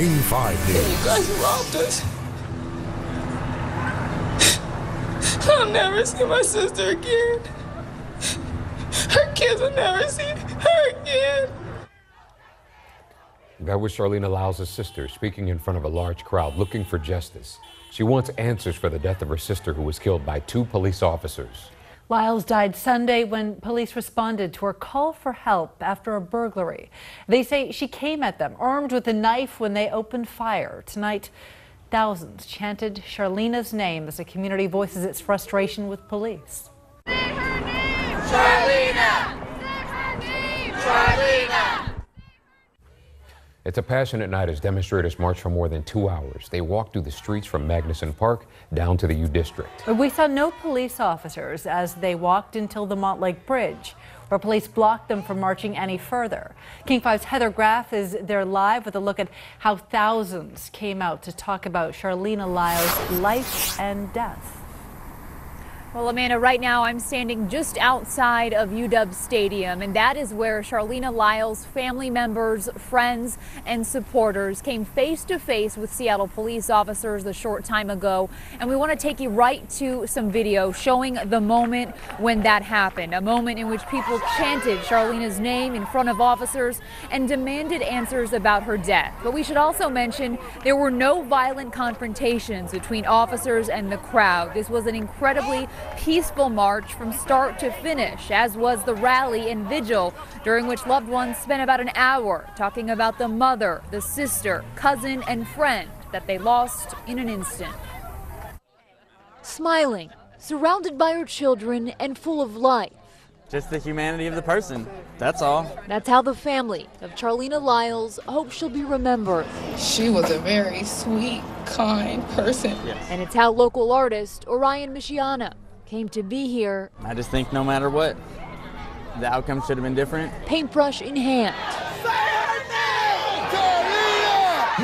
King 5 News. You guys robbed us. I'll never see my sister again. Her kids will never see her again. That was Charlena Lyles' sister speaking in front of a large crowd looking for justice. She wants answers for the death of her sister, who was killed by 2 police officers. Lyles died Sunday when police responded to her call for help after a burglary. They say she came at them armed with a knife when they opened fire. Tonight, thousands chanted Charlena's name as the community voices its frustration with police. Say her name! Charlena! Say her name! Charlena! It's a passionate night as demonstrators march for more than 2 hours. They walk through the streets from Magnuson Park down to the U District. We saw no police officers as they walked until the Montlake Bridge, where police blocked them from marching any further. King 5's Heather Graff is there live with a look at how thousands came out to talk about Charlena Lyles' life and death. Well, Amanda, right now I'm standing just outside of UW Stadium, and that is where Charlena Lyles' family members, friends, and supporters came face to face with Seattle police officers a short time ago. And we want to take you right to some video showing the moment when that happened, a moment in which people chanted Charlena's name in front of officers and demanded answers about her death. But we should also mention there were no violent confrontations between officers and the crowd. This was an incredibly peaceful march from start to finish, as was the rally and vigil, during which loved ones spent about an hour talking about the mother, the sister, cousin, and friend that they lost in an instant. Smiling, surrounded by her children, and full of life. Just the humanity of the person, that's all. That's how the family of Charlena Lyles hopes she'll be remembered. She was a very sweet, kind person. Yes. And it's how local artist Orion Michiana came to be here. I just think no matter what, the outcome should have been different. Paintbrush in hand.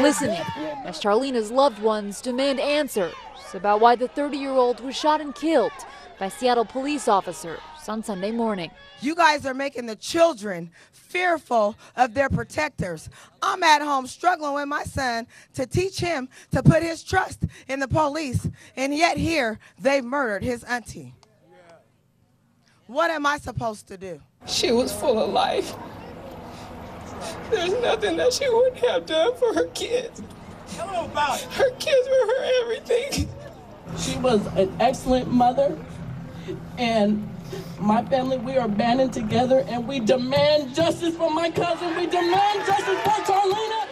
Listening as Charlena's loved ones demand answers about why the 30-year-old was shot and killed by Seattle police officers on Sunday morning. You guys are making the children fearful of their protectors. I'm at home struggling with my son to teach him to put his trust in the police, and yet here they murdered his auntie. What am I supposed to do? She was full of life. There's nothing that she wouldn't have done for her kids. Her kids were her everything. She was an excellent mother, and my family, we are banding together, and we demand justice for my cousin. We demand justice for Charlena.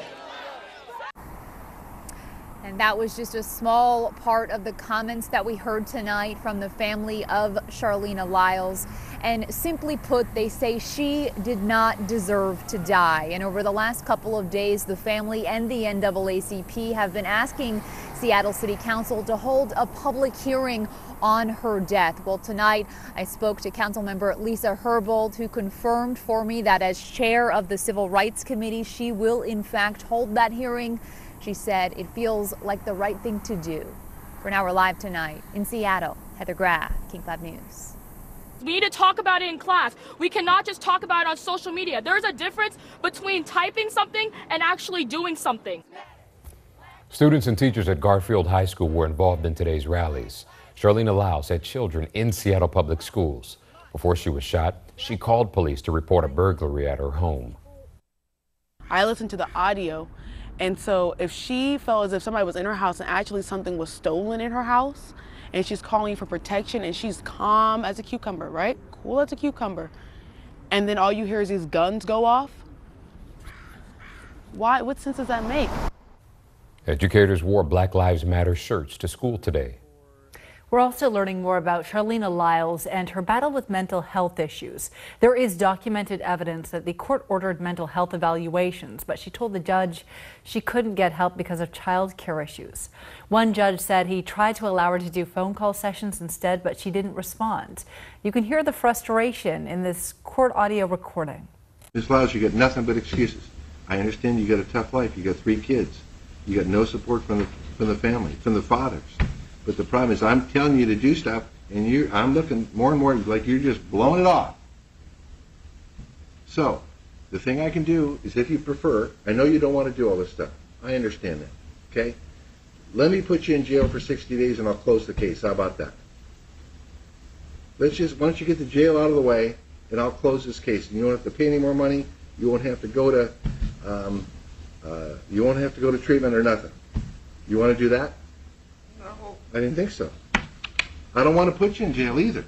And that was just a small part of the comments that we heard tonight from the family of Charlena Lyles. And simply put, they say she did not deserve to die. And over the last couple of days, the family and the NAACP have been asking Seattle City Council to hold a public hearing on her death. Well, tonight I spoke to Councilmember Lisa Herbold, who confirmed for me that as chair of the Civil Rights Committee, she will in fact hold that hearing. She said it feels like the right thing to do. For now, we're live tonight in Seattle. Heather Graff, King 5 News. We need to talk about it in class. We cannot just talk about it on social media. There's a difference between typing something and actually doing something. Students and teachers at Garfield High School were involved in today's rallies. Charlena Lyles had children in Seattle Public Schools. Before she was shot, she called police to report a burglary at her home. I listened to the audio, and so if she felt as if somebody was in her house and actually something was stolen in her house, and she's calling for protection, and she's calm as a cucumber, right? Cool as a cucumber. And then all you hear is these guns go off. Why? What sense does that make? Educators wore Black Lives Matter shirts to school today. We're also learning more about Charlena Lyles and her battle with mental health issues. There is documented evidence that the court ordered mental health evaluations, but she told the judge she couldn't get help because of child care issues. One judge said he tried to allow her to do phone call sessions instead, but she didn't respond. You can hear the frustration in this court audio recording. Ms. Lyles, you got nothing but excuses. I understand you got a tough life. You got 3 kids. You got no support from the family, from the fathers. But the problem is I'm telling you to do stuff, and I'm looking more and more like you're just blowing it off. So, the thing I can do is, if you prefer, I know you don't want to do all this stuff. I understand that, okay? Let me put you in jail for 60 days and I'll close the case. How about that? Let's just, once you get the jail out of the way, and I'll close this case. And you won't have to pay any more money. You won't have to go to, treatment or nothing. You want to do that? No. I didn't think so. I don't want to put you in jail either.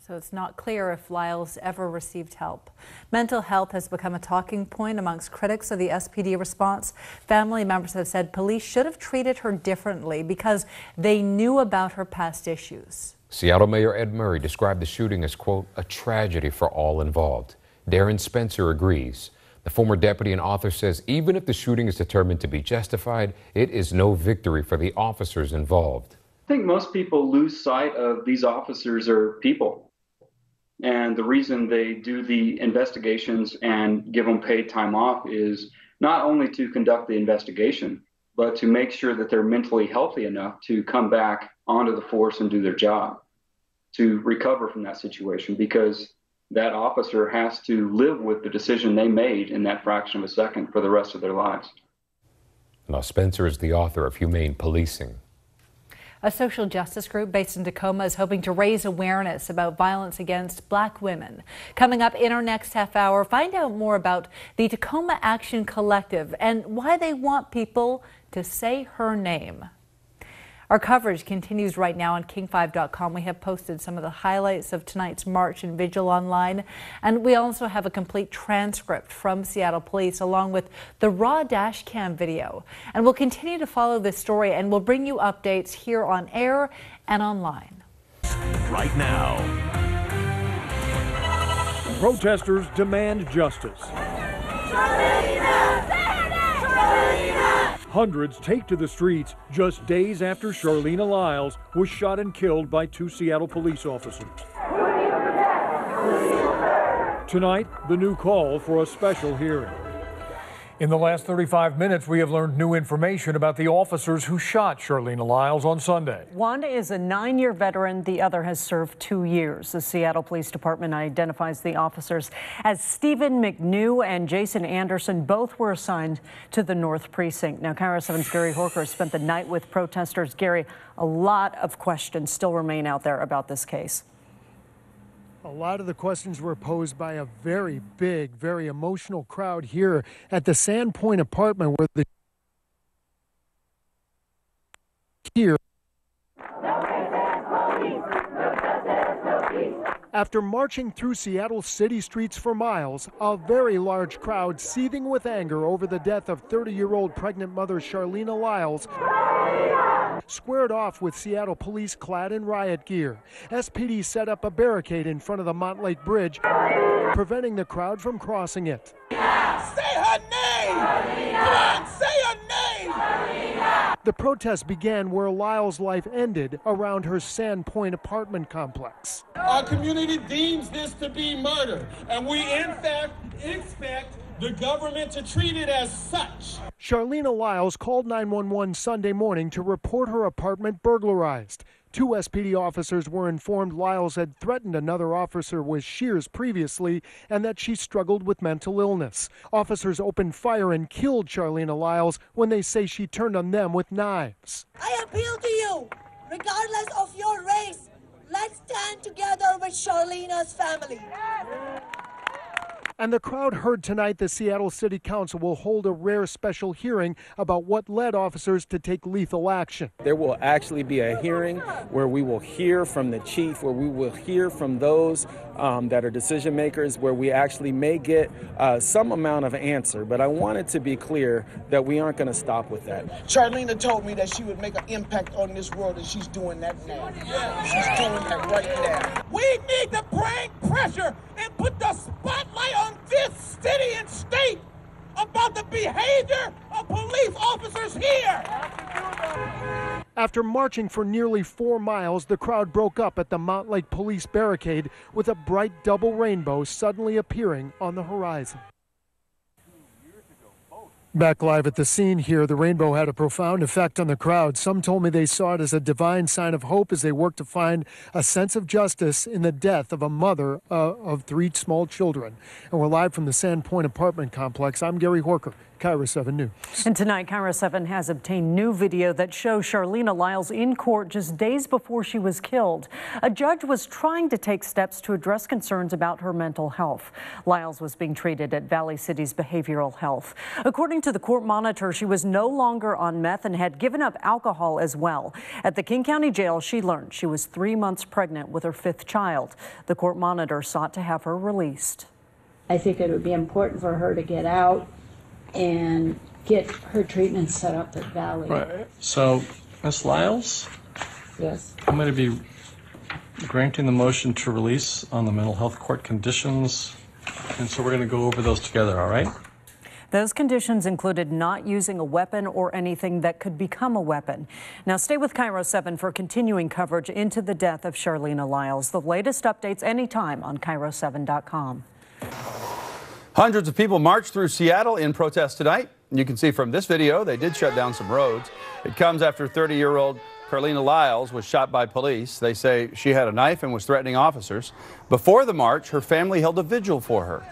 So it's not clear if Lyles ever received help. Mental health has become a talking point amongst critics of the SPD response. Family members have said police should have treated her differently because they knew about her past issues. Seattle Mayor Ed Murray described the shooting as, quote, a tragedy for all involved. Darren Spencer agrees. The former deputy and author says even if the shooting is determined to be justified, it is no victory for the officers involved. I think most people lose sight of these officers are people. And the reason they do the investigations and give them paid time off is not only to conduct the investigation, but to make sure that they're mentally healthy enough to come back onto the force and do their job, to recover from that situation, because that officer has to live with the decision they made in that fraction of a second for the rest of their lives. Now, Spencer is the author of Humane Policing. A social justice group based in Tacoma is hoping to raise awareness about violence against Black women. Coming up in our next half hour, find out more about the Tacoma Action Collective and why they want people to say her name. Our coverage continues right now on King5.com. We have posted some of the highlights of tonight's march and vigil online, and we also have a complete transcript from Seattle Police along with the raw dash cam video. And we'll continue to follow this story, and we'll bring you updates here on air and online. Right now, protesters demand justice. Hundreds take to the streets just days after Charleena Lyles was shot and killed by 2 Seattle police officers. Tonight, the new call for a special hearing. In the last 35 minutes, we have learned new information about the officers who shot Charleena Lyles on Sunday. One is a 9-year veteran. The other has served 2 years. The Seattle Police Department identifies the officers as Stephen McNew and Jason Anderson. Both were assigned to the North Precinct. Now, KIRO 7's Gary Horker spent the night with protesters. Gary, a lot of questions still remain out there about this case. A lot of the questions were posed by a very big, very emotional crowd here at the Sandpoint apartment where the here. After marching through Seattle city streets for miles, a very large crowd seething with anger over the death of 30-year-old pregnant mother Charleena Lyles squared off with Seattle police clad in riot gear. SPD set up a barricade in front of the Montlake Bridge, preventing the crowd from crossing it. Say her name! Come on, say her name! The protest began where Lyles' life ended around her Sandpoint apartment complex. Our community deems this to be murder, and we in fact expect the government to treat it as such. Charleena Lyles called 911 Sunday morning to report her apartment burglarized. 2 SPD officers were informed Lyles had threatened another officer with shears previously and that she struggled with mental illness. Officers opened fire and killed Charleena Lyles when they say she turned on them with knives. I appeal to you, regardless of your race, let's stand together with Charleena's family. And the crowd heard tonight the Seattle City Council will hold a rare special hearing about what led officers to take lethal action. There will actually be a hearing where we will hear from the chief, where we will hear from those that are decision makers, where we actually may get some amount of answer. But I want it to be clear that we aren't going to stop with that. Charleena told me that she would make an impact on this world, and she's doing that now. She's doing that right now. We need to bring pressure and put the spotlight on this city and state about the behavior of police officers here. After marching for nearly 4 miles, the crowd broke up at the Montlake Police barricade with a bright double rainbow suddenly appearing on the horizon. Back live at the scene here, the rainbow had a profound effect on the crowd. Some told me they saw it as a divine sign of hope as they worked to find a sense of justice in the death of a mother of 3 small children. And we're live from the Sandpoint apartment complex. I'm Gary Horker, KIRO 7 News. And tonight, KIRO 7 has obtained new video that shows Charlena Lyles in court just days before she was killed. A judge was trying to take steps to address concerns about her mental health. Lyles was being treated at Valley City's Behavioral Health. According to the court monitor, she was no longer on meth and had given up alcohol as well. At the King County Jail, she learned she was 3 months pregnant with her 5th child. The court monitor sought to have her released. I think it would be important for her to get out and get her treatment set up at Valley. Right. So, Ms. Lyles? Yes. I'm going to be granting the motion to release on the mental health court conditions. And so we're going to go over those together, all right? Those conditions included not using a weapon or anything that could become a weapon. Now stay with KIRO 7 for continuing coverage into the death of Charlena Lyles. The latest updates anytime on KIRO7.com. Hundreds of people marched through Seattle in protest tonight. You can see from this video they did shut down some roads. It comes after 30-year-old Charlena Lyles was shot by police. They say she had a knife and was threatening officers. Before the march, her family held a vigil for her.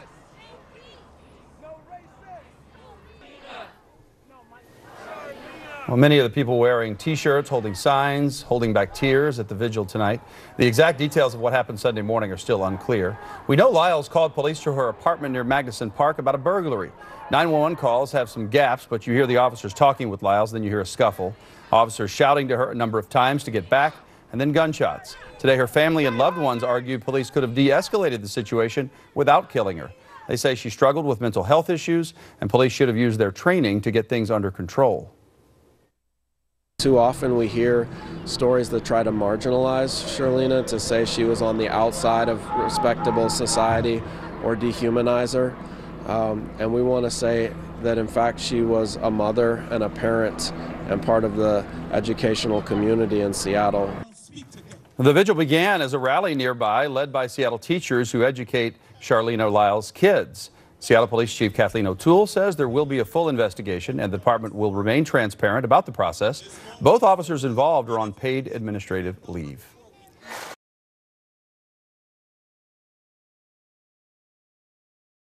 Well, many of the people wearing T-shirts, holding signs, holding back tears at the vigil tonight. The exact details of what happened Sunday morning are still unclear. We know Lyles called police to her apartment near Magnuson Park about a burglary. 911 calls have some gaps, but you hear the officers talking with Lyles, then you hear a scuffle. Officers shouting to her a number of times to get back, and then gunshots. Today, her family and loved ones argue police could have de-escalated the situation without killing her. They say she struggled with mental health issues, and police should have used their training to get things under control. Too often we hear stories that try to marginalize Charlena, to say she was on the outside of respectable society or dehumanize her. And we want to say that in fact she was a mother and a parent and part of the educational community in Seattle. The vigil began as a rally nearby led by Seattle teachers who educate Charlena Lyles' kids. Seattle Police Chief Kathleen O'Toole says there will be a full investigation and the department will remain transparent about the process. Both officers involved are on paid administrative leave.